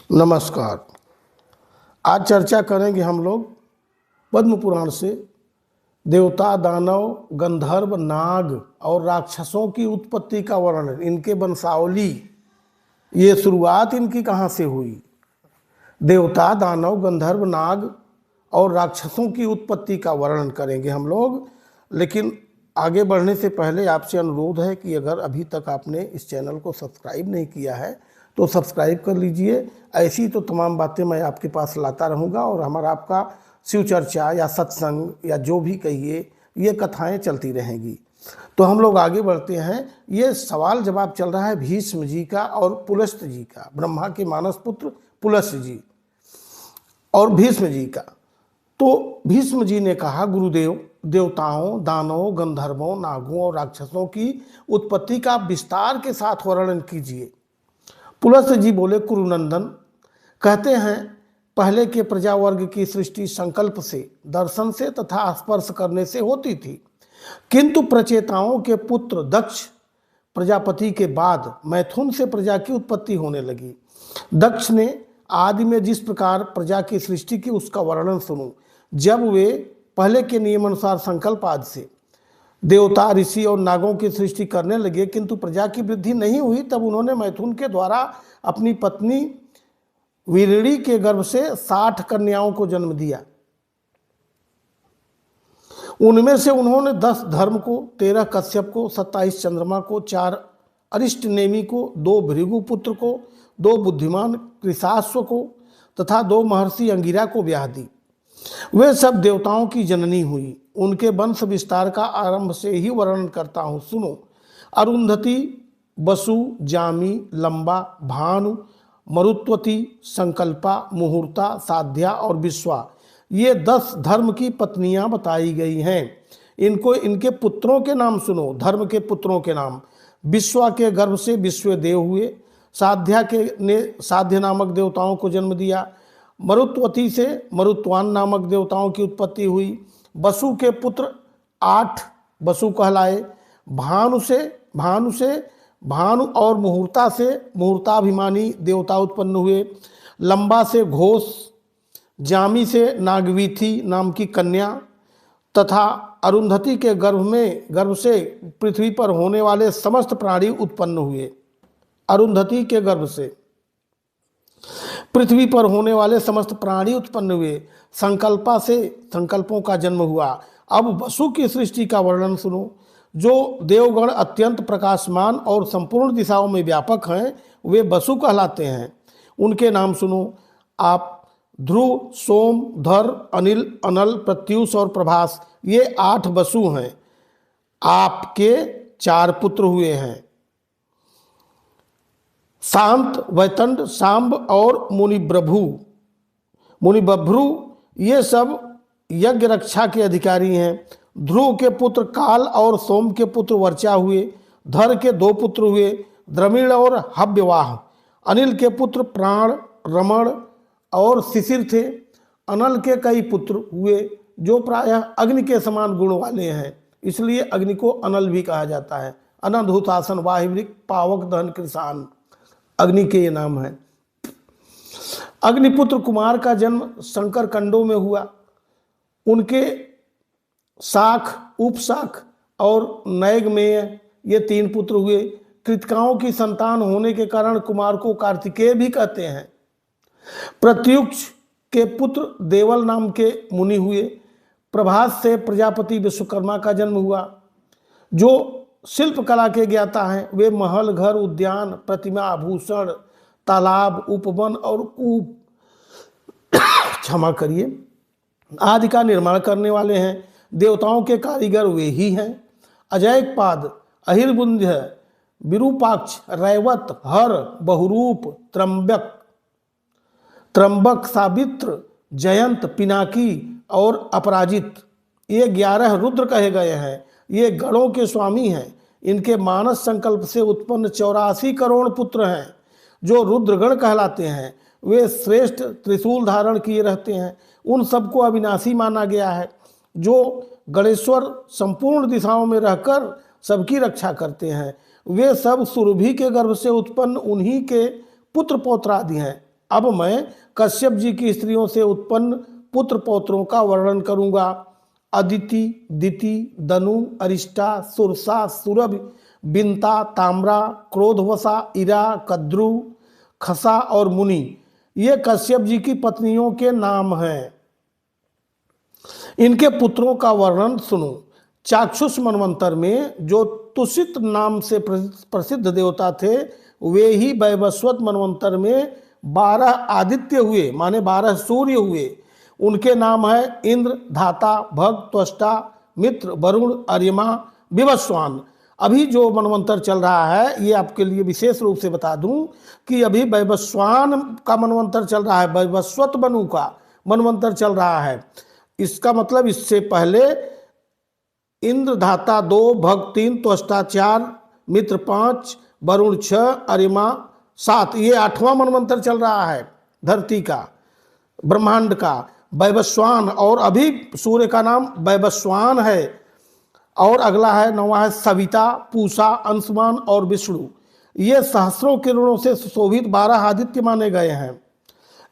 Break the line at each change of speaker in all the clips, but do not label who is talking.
नमस्कार। आज चर्चा करेंगे हम लोग पद्म पुराण से देवता, दानव, गंधर्व, नाग और राक्षसों की उत्पत्ति का वर्णन, इनके वंशावली, ये शुरुआत इनकी कहाँ से हुई। देवता, दानव, गंधर्व, नाग और राक्षसों की उत्पत्ति का वर्णन करेंगे हम लोग। लेकिन आगे बढ़ने से पहले आपसे अनुरोध है कि अगर अभी तक आपने इस चैनल को सब्सक्राइब नहीं किया है तो सब्सक्राइब कर लीजिए। ऐसी तो तमाम बातें मैं आपके पास लाता रहूँगा और हमारा आपका शिव चर्चा या सत्संग या जो भी कहिए, ये कथाएं चलती रहेंगी। तो हम लोग आगे बढ़ते हैं। ये सवाल जवाब चल रहा है भीष्म जी का और पुलस्त जी का, ब्रह्मा के मानस पुत्र पुलस्त जी और भीष्म जी का। तो भीष्म जी ने कहा, गुरुदेव, देवताओं, दानवों, गंधर्वों, नागों और राक्षसों की उत्पत्ति का विस्तार के साथ वर्णन कीजिए। पुलस्त जी बोले, कुरुनंदन, कहते हैं पहले के प्रजावर्ग की सृष्टि संकल्प से, दर्शन से तथा स्पर्श करने से होती थी, किंतु प्रचेताओं के पुत्र दक्ष प्रजापति के बाद मैथुन से प्रजा की उत्पत्ति होने लगी। दक्ष ने आदि में जिस प्रकार प्रजा की सृष्टि की उसका वर्णन सुनो। जब वे पहले के नियमानुसार संकल्प आदि से देवता, ऋषि और नागों की सृष्टि करने लगे, किंतु प्रजा की वृद्धि नहीं हुई, तब उन्होंने मैथुन के द्वारा अपनी पत्नी वीरणी के गर्भ से 60 कन्याओं को जन्म दिया। उनमें से उन्होंने 10 धर्म को, 13 कश्यप को, 27 चंद्रमा को, 4 अरिष्ट नेमि को, 2 भृगु पुत्र को, 2 बुद्धिमान कृशाश्व को तथा 2 महर्षि अंगिरा को ब्याह दी। वे सब देवताओं की जननी हुई। उनके वंश विस्तार का आरंभ से ही वर्णन करता हूँ, सुनो। अरुंधति, वसु, जामी, लंबा, भानु, मरुत्वती, संकल्पा, मुहूर्ता, साध्या और विश्वा, ये 10 धर्म की पत्नियां बताई गई हैं। इनके पुत्रों के नाम सुनो। धर्म के पुत्रों के नाम, विश्वा के गर्भ से विश्वदेव हुए। साध्या के ने साध्य नामक देवताओं को जन्म दिया। मरुत्वती से मरुत्वान नामक देवताओं की उत्पत्ति हुई। वसु के पुत्र 8 वसु कहलाए। भानु और मुहूर्ता से मुहूर्ताभिमानी देवता उत्पन्न हुए। लंबा से घोष, जामी से नागवीथी नाम की कन्या तथा अरुंधति के गर्भ से पृथ्वी पर होने वाले समस्त प्राणी उत्पन्न हुए। अरुंधति के गर्भ से पृथ्वी पर होने वाले समस्त प्राणी उत्पन्न हुए। संकल्पा से संकल्पों का जन्म हुआ। अब वसु की सृष्टि का वर्णन सुनो। जो देवगण अत्यंत प्रकाशमान और संपूर्ण दिशाओं में व्यापक हैं, वे वसु कहलाते हैं। उनके नाम सुनो आप। ध्रुव, सोम, धर, अनिल, अनल, प्रत्युष और प्रभास, ये 8 वसु हैं। आपके 4 पुत्र हुए हैं, शांत, वैतंड, सांब और मुनिबभ्रु, ये सब यज्ञ रक्षा के अधिकारी हैं। ध्रुव के पुत्र काल और सोम के पुत्र वर्चा हुए। धर के 2 पुत्र हुए, द्रमिड़ और हव्यवाह। अनिल के पुत्र प्राण, रमण और शिशिर थे। अनल के कई पुत्र हुए जो प्रायः अग्नि के समान गुण वाले हैं, इसलिए अग्नि को अनल भी कहा जाता है। अनंत, हुतासन, वाहिवृक, पावक, दहन, कृषान, अग्नि के ये नाम है। अग्निपुत्र कुमार का जन्म शंकर कंडों में हुआ। उनके शाख, उपशाख और नैगमेय, ये 3 पुत्र हुए। कृतिकाओं की संतान होने के कारण कुमार को कार्तिकेय भी कहते हैं। प्रत्युष के पुत्र देवल नाम के मुनि हुए। प्रभास से प्रजापति विश्वकर्मा का जन्म हुआ। जो शिल्प कला के ज्ञाता हैं, वे महल, घर, उद्यान, प्रतिमा, आभूषण, तालाब, उपवन और कूप क्षमा करिए आदि का निर्माण करने वाले हैं। देवताओं के कारीगर वे ही हैं। अजयपाद, अहिर्बुंध्य, विरूपाक्ष, रैवत, हर, बहुरूप, त्रंबक, सावित्र, जयंत, पिनाकी और अपराजित, ये 11 रुद्र कहे गए हैं। ये गणों के स्वामी हैं। इनके मानस संकल्प से उत्पन्न 84 करोड़ पुत्र हैं जो रुद्रगण कहलाते हैं। वे श्रेष्ठ त्रिशूल धारण किए रहते हैं। उन सबको अविनाशी माना गया है। जो गणेश्वर संपूर्ण दिशाओं में रहकर सबकी रक्षा करते हैं। वे सब सुरभि के गर्भ से उत्पन्न उन्हीं के पुत्र पौत्र आदि हैं। अब मैं कश्यप जी की स्त्रियों से उत्पन्न पुत्र पौत्रों का वर्णन करूंगा। अदिति, दिति, दनु, अरिष्टा, सुरसा, सुरभ, बिंता, ताम्रा, क्रोधवसा, इरा, कद्रु, खसा और मुनि, ये कश्यप जी की पत्नियों के नाम हैं। इनके पुत्रों का वर्णन सुनो। चाक्षुष मनवंतर में जो तुषित नाम से प्रसिद्ध देवता थे, वे ही वैवस्वत मनवंतर में 12 आदित्य हुए, माने 12 सूर्य हुए। उनके नाम है इंद्र, धाता, भग, त्वष्टा, मित्र, वरुण, अर्यमा, विवस्वान। अभी जो मनवंतर चल रहा है, ये आपके लिए विशेष रूप से बता दूं कि अभी वैवस्वान का मनवंतर चल रहा है, वैवस्वत मनु का मनवंतर चल रहा है। इसका मतलब इससे पहले इंद्र, धाता 2, भग 3, त्वष्टा 4, मित्र 5, वरुण 6, अर्यमा 7, ये 8वां मनवंतर चल रहा है धरती का, ब्रह्मांड का, वैवस्वान। और अभी सूर्य का नाम वैवस्वान है। और अगला है 9वां है सविता, पूषा, अंशुमान और विष्णु। ये सहस्रों किरणों से सुशोभित 12 आदित्य माने गए हैं।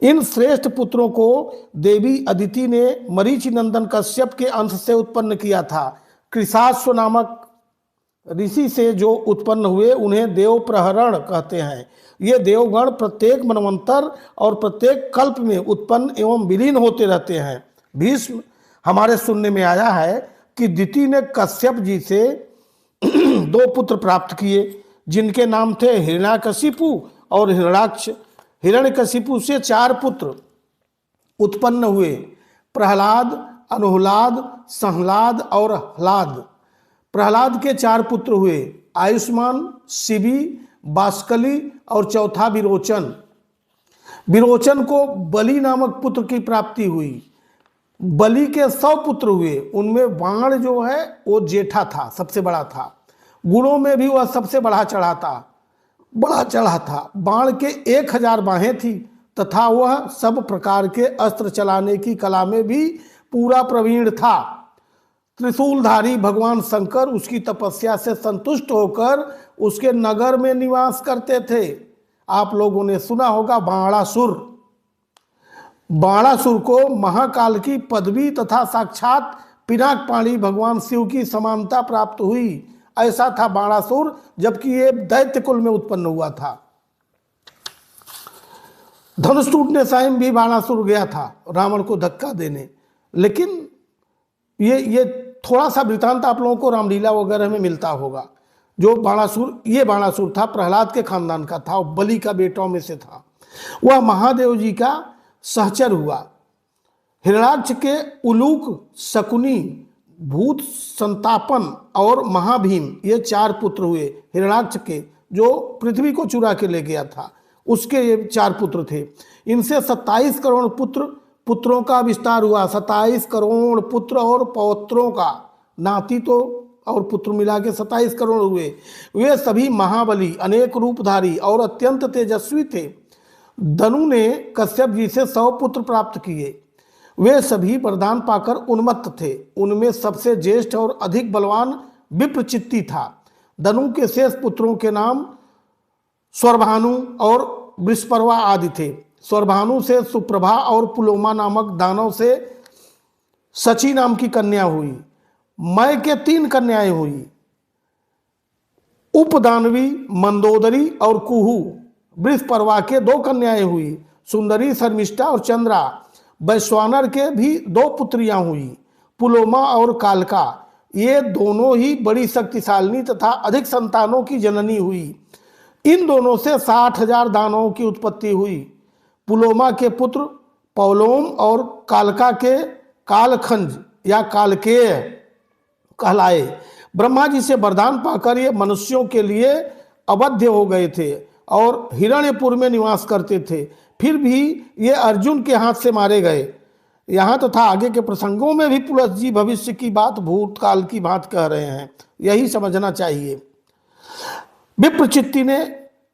इन श्रेष्ठ पुत्रों को देवी अदिति ने मरीचि नंदन कश्यप के अंश से उत्पन्न किया था। कृशाश्व नामक ऋषि से जो उत्पन्न हुए उन्हें देव प्रहरण कहते हैं। ये देवगण प्रत्येक मनवंतर और प्रत्येक कल्प में उत्पन्न एवं विलीन होते रहते हैं। भीष्म हमारे सुनने में आया है कि दिति ने कश्यप जी से 2 पुत्र प्राप्त किए, जिनके नाम थे हिरण्याकशिपु और हिरण्याक्ष। हिरण्यकशिपु से 4 पुत्र उत्पन्न हुए, प्रहलाद, अनुहलाद, संहलाद और ह्लाद। प्रहलाद के 4 पुत्र हुए, आयुष्मान, शिबी, बाष्कली और चौथा विरोचन। विरोचन को बलि नामक पुत्र की प्राप्ति हुई। बलि के 100 पुत्र हुए, उनमें बाण जो है वो जेठा था, सबसे बड़ा था। गुणों में भी वह सबसे बड़ा चढ़ा था। बाण के 1000 बाहें थी तथा वह सब प्रकार के अस्त्र चलाने की कला में भी पूरा प्रवीण था। त्रिशूलधारी भगवान शंकर उसकी तपस्या से संतुष्ट होकर उसके नगर में निवास करते थे। आप लोगों ने सुना होगा बाणासुर। बाणासुर को महाकाल की पदवी तथा साक्षात पिनाक पाणी भगवान शिव की समानता प्राप्त हुई। ऐसा था बाणासुर, जबकि ये दैत्य कुल में उत्पन्न हुआ था। धनुष टूटने समय भी बाणासुर गया था रावण को धक्का देने। लेकिन ये थोड़ा सा वृतांत आप लोगों को रामलीला वगैरह में मिलता होगा। जो बाणासुर था प्रहलाद के खानदान का था और बलि का बेटों में से था। वह महादेव जी का सहचर हुआ। हिरण्याक्ष के उलूक, शकुनी, भूत संतापन और महाभीम, ये 4 पुत्र हुए हिरण्याक्ष के, जो पृथ्वी को चुरा के ले गया था। उसके ये 4 पुत्र थे। इनसे 27 करोड़ पुत्रों का विस्तार हुआ। 27 करोड़ पुत्र और पौत्रों का, नाती तो और पुत्र मिला के 27 करोड़ हुए। वे सभी महाबली, अनेक रूपधारी और अत्यंत तेजस्वी थे। दनु ने कश्यप जी से 100 पुत्र प्राप्त किए। वे सभी वरदान पाकर उन्मत्त थे। उनमें सबसे ज्येष्ठ और अधिक बलवान विप्रचित्ति था। दनु के शेष पुत्रों के नाम स्वरभानु और वृषपर्वा आदि थे। स्वरभानु से सुप्रभा और पुलोमा नामक दानव से सची नाम की कन्या हुई। मय के 3 कन्याएं हुई, उपदानवी, मंदोदरी और कुहू। वृषपर्वा के 2 कन्याएं हुई, सुंदरी, शर्मिष्ठा और चंद्रा। वैश्वानर के भी 2 पुत्रियां हुई, पुलोमा और कालका। ये दोनों ही बड़ी शक्तिशालिनी तथा अधिक संतानों की जननी हुई। इन दोनों से 60,000 दानवों की उत्पत्ति हुई। पुलोमा के पुत्र पौलोम और कालका के कालखंज या कालकेय कहलाए। ब्रह्मा जी से वरदान पाकर ये मनुष्यों के लिए अवध्य हो गए थे और हिरण्यपुर में निवास करते थे। फिर भी ये अर्जुन के हाथ से मारे गए। यहाँ तथा आगे के प्रसंगों में भी पुलस जी भविष्य की बात भूतकाल की बात कह रहे हैं, यही समझना चाहिए। विप्रचित्ति ने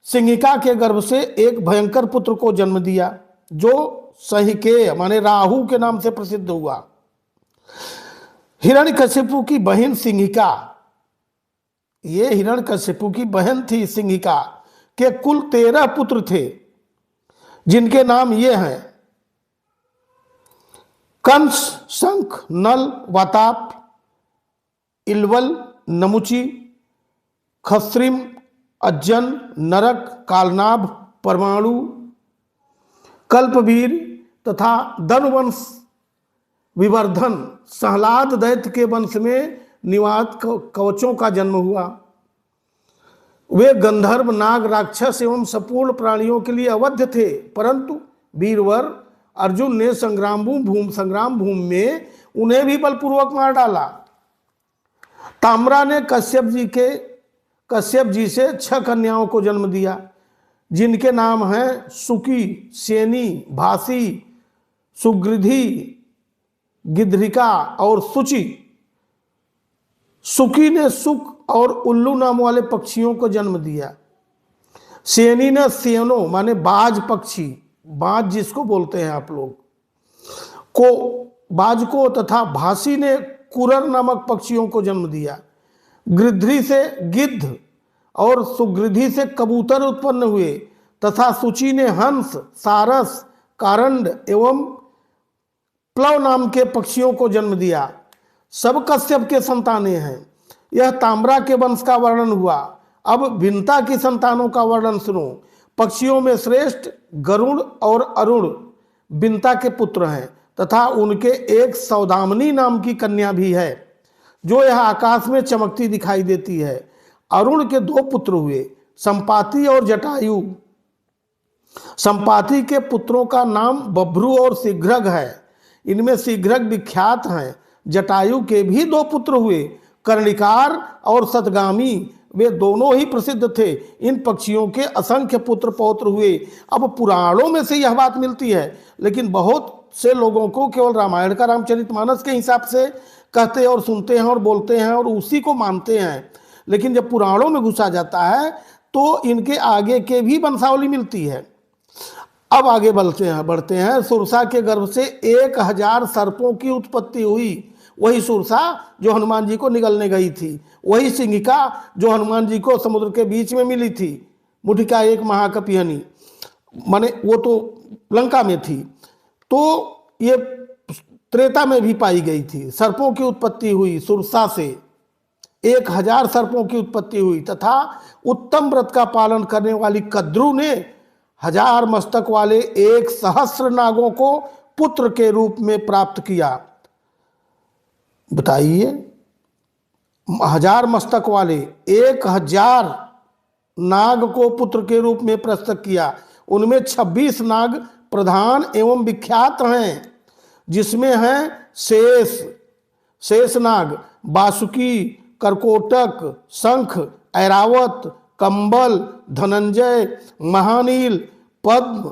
सिंहिका के गर्भ से एक भयंकर पुत्र को जन्म दिया, जो सहिकेय माने राहु के नाम से प्रसिद्ध हुआ। हिरण्यकशिपु की बहन सिंहिका, ये हिरण्यकशिपु की बहन थी सिंहिका, के कुल 13 पुत्र थे। जिनके नाम ये हैं: कंस, शंख, नल, वाताप, इलवल, नमुची, खस्रिम, अज्जन, नरक, कालनाभ, परमाणु, कल्पवीर तथा धनुवंश विवर्धन सहलाद दैत्य के वंश में निवात कवचों का जन्म हुआ। वे गंधर्व, नाग, राक्षस एवं संपूर्ण प्राणियों के लिए अवध्य थे, परंतु वीरवर अर्जुन ने संग्राम भूमि में उन्हें भी बलपूर्वक मार डाला। ताम्रा ने कश्यप जी से 6 कन्याओं को जन्म दिया, जिनके नाम हैं सुकी, सेनी, भासी, सुगृधि, गिद्धरिका और सुचि। सुकी ने सुक और उल्लू नाम वाले पक्षियों को जन्म दिया। सेनी ने सेनो माने बाज पक्षी, बाज जिसको बोलते हैं आप लोग बाज को, तथा भासी ने कुरर नामक पक्षियों को जन्म दिया। गिद्धि से गिद्ध और सुगृधि से कबूतर उत्पन्न हुए तथा सुचि ने हंस, सारस, कारंड एवं प्लव नाम के पक्षियों को जन्म दिया। सब कश्यप के संतानें हैं। यह ताम्रा के वंश का वर्णन हुआ। अब भिन्नता की संतानों का वर्णन सुनो। पक्षियों में श्रेष्ठ गरुड़ और अरुण भिन्नता के पुत्र हैं तथा उनके एक सौदामनी नाम की कन्या भी है, जो यह आकाश में चमकती दिखाई देती है। अरुण के 2 पुत्र हुए, संपाति और जटायु। संपाति के पुत्रों का नाम बभ्रु और शीघ्रग है। इनमें शीघ्रग विख्यात हैं। जटायु के भी 2 पुत्र हुए, कर्णिकार और सतगामी। वे दोनों ही प्रसिद्ध थे। इन पक्षियों के असंख्य पुत्र पौत्र हुए। अब पुराणों में से यह बात मिलती है, लेकिन बहुत से लोगों को केवल रामायण का रामचरितमानस के हिसाब से कहते और सुनते हैं और बोलते हैं और उसी को मानते हैं। लेकिन जब पुराणों में घुसा जाता है तो इनके आगे के भी वंशावली मिलती है। अब आगे बढ़ते हैं। सुरसा के गर्भ से 1000 सर्पों की उत्पत्ति हुई। वही सुरसा जो हनुमान जी को निगलने गई थी, वही सिंहिका जो हनुमान जी को समुद्र के बीच में मिली थी। मुठिका एक महाकपिहनी, माने वो तो लंका में थी, तो ये त्रेता में भी पाई गई थी। सर्पों की उत्पत्ति हुई सुरसा से, 1000 सर्पों की उत्पत्ति हुई तथा उत्तम व्रत का पालन करने वाली कद्रु ने 1000 मस्तक वाले 1 सहस्र नागों को पुत्र के रूप में प्राप्त किया। बताइए, 1000 मस्तक वाले 1000 नाग को पुत्र के रूप में प्रस्तुत किया। उनमें 26 नाग प्रधान एवं विख्यात हैं, जिसमें हैं शेष नाग, बासुकी, करकोटक, शंख, ऐरावत, कंबल, धनंजय, महानील, पद्म,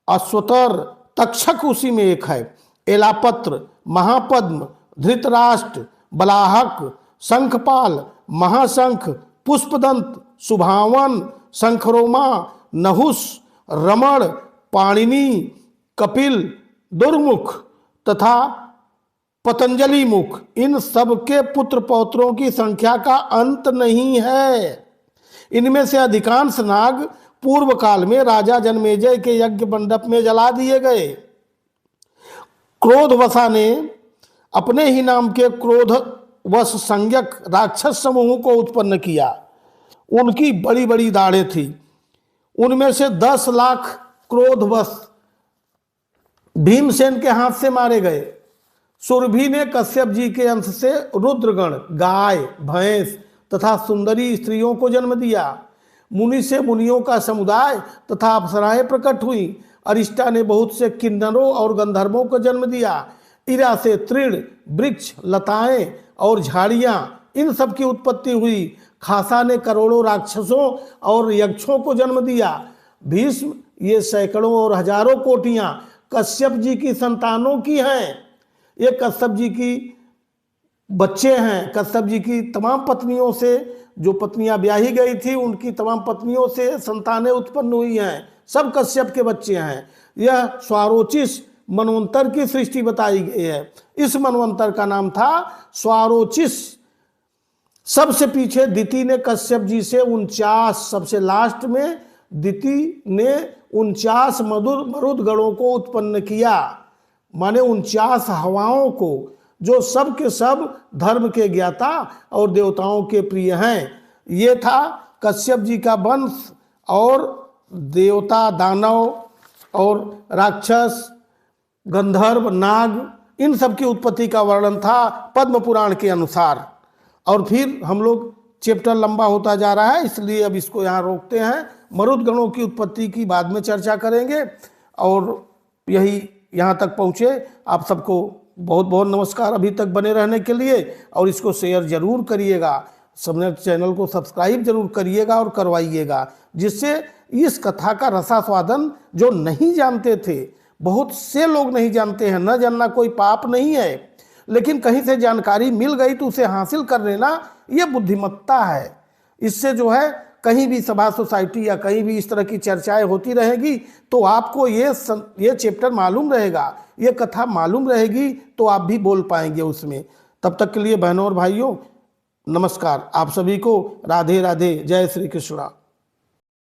अश्वतर, तक्षक उसी में एक है, एलापत्र, महापद्म, धृतराष्ट्र, बलाहक, शंखपाल, महाशंख, पुष्पदंत, सुभावन, शंखरोमा, नहुस, रमण, पाणिनि, कपिल, दुर्मुख तथा पतंजलि मुख। इन सब के पुत्र पौत्रों की संख्या का अंत नहीं है। इनमें से अधिकांश नाग पूर्व काल में राजा जन्मेजय के यज्ञ मंडप में जला दिए गए। क्रोधवसा ने अपने ही नाम के क्रोधवश संज्ञक राक्षस समूह को उत्पन्न किया। उनकी बड़ी बड़ी दाढ़ें थी। उनमें से 10 लाख क्रोधवश भीमसेन के हाथ से मारे गए। सुरभि ने कश्यप जी के अंश से रुद्रगण, गाय, भैंस तथा सुंदरी स्त्रियों को जन्म दिया। मुनि से मुनियों का समुदाय तथा अप्सराएं प्रकट हुई। अरिष्टा ने बहुत से किन्नरों और गंधर्वों को जन्म दिया। इरा से तृण, वृक्ष, लताएं और झाड़ियां, इन सब की उत्पत्ति हुई। खासा ने करोड़ों राक्षसों और यक्षों को जन्म दिया। भीष्म ये सैकड़ों और हजारों कोटियां कश्यप जी की संतानों की हैं। ये कश्यप जी की बच्चे हैं। कश्यप जी की तमाम पत्नियों से, जो पत्नियां ब्याही गई थी, उनकी तमाम पत्नियों से संतानें उत्पन्न हुई हैं। सब कश्यप के बच्चे हैं। यह स्वारोचिस मनवंतर की सृष्टि बताई गई है। इस मनवंतर का नाम था स्वारोचिस। सबसे पीछे दिति ने कश्यप जी से 49, सबसे लास्ट में दिति ने 49 मरुद गणों को उत्पन्न किया, माने 49 हवाओं को, जो सब के सब धर्म के ज्ञाता और देवताओं के प्रिय हैं। ये था कश्यप जी का वंश, और देवता, दानव और राक्षस, गंधर्व, नाग, इन सब की उत्पत्ति का वर्णन था पद्म पुराण के अनुसार। और फिर हम लोग, चैप्टर लंबा होता जा रहा है इसलिए अब इसको यहाँ रोकते हैं। मरुद गणों की उत्पत्ति की बाद में चर्चा करेंगे। और यही यहाँ तक पहुँचे। आप सबको बहुत बहुत नमस्कार अभी तक बने रहने के लिए, और इसको शेयर जरूर करिएगा, सबने चैनल को सब्सक्राइब जरूर करिएगा और करवाइएगा, जिससे इस कथा का रसास्वादन जो नहीं जानते थे, बहुत से लोग नहीं जानते हैं, न जानना कोई पाप नहीं है, लेकिन कहीं से जानकारी मिल गई तो उसे हासिल कर लेना ये बुद्धिमत्ता है। इससे जो है कहीं भी सभा सोसाइटी या कहीं भी इस तरह की चर्चाएं होती रहेगी तो आपको ये चैप्टर मालूम रहेगा, ये कथा मालूम रहेगी, तो आप भी बोल पाएंगे उसमें। तब तक के लिए बहनों और भाइयों नमस्कार। आप सभी को राधे राधे, जय श्री कृष्णा।